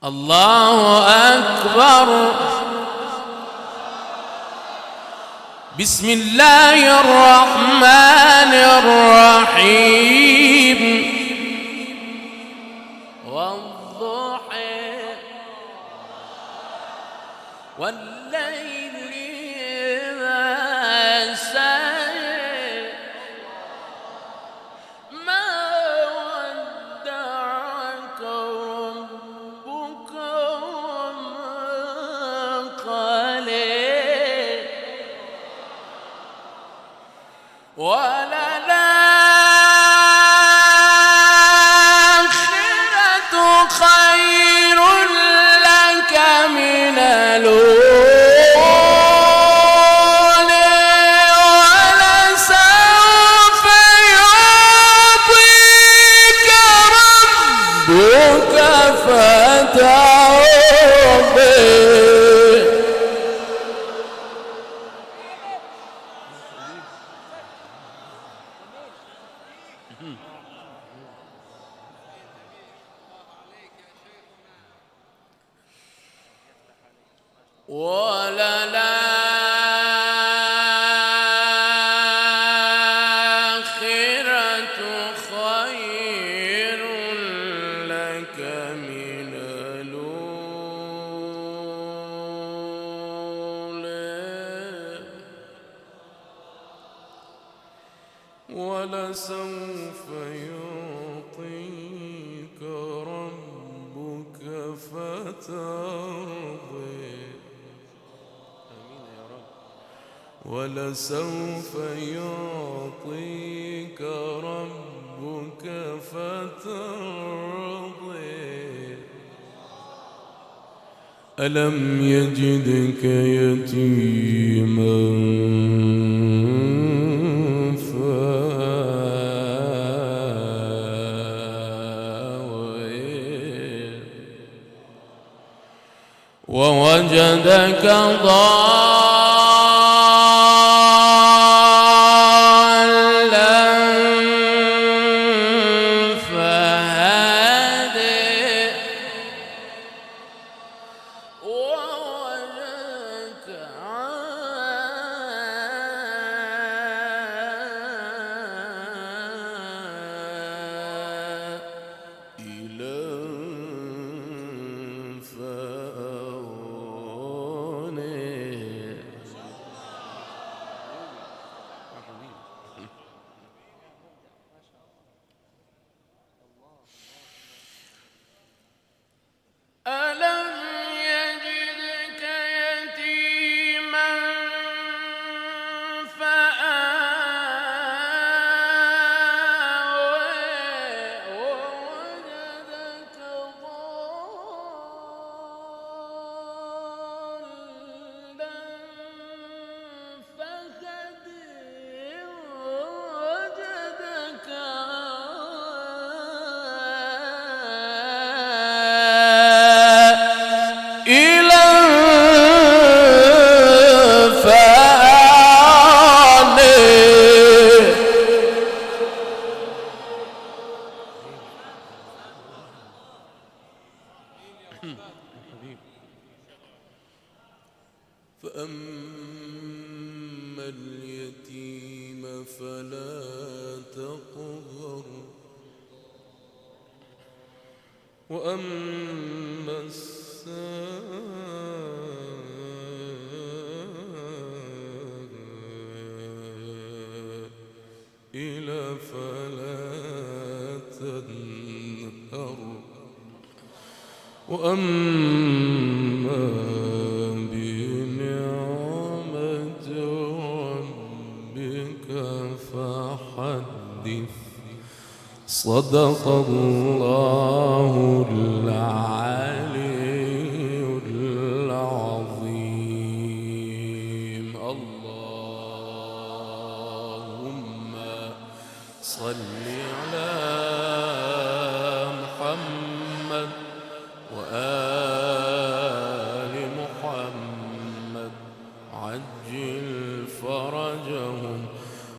الله أكبر. بسم الله الرحمن الرحيم. والضحى والليل إذا سجى ما ودعك ربك وما قلى وللآخرة خير لك من الأولى ولسوف يعطيك ربك فترضى. وللآخرة خير لك من الأولى ولسوف يعطيك ربك فترضى. ولسوف يعطيك ربك فترضى. ألم يجدك يتيما فآوى ووجدك ضالا فهدى ووجدك عائلا ألم يجدك يتيما فآوى ووجدك ضالا فهدى ووجدك فأما اليتيم فلا تقهر وأما السائل فلا تنهر وأما بنعمة ربك فحدث. صدق الله العلي العظيم. اللهم صل على محمد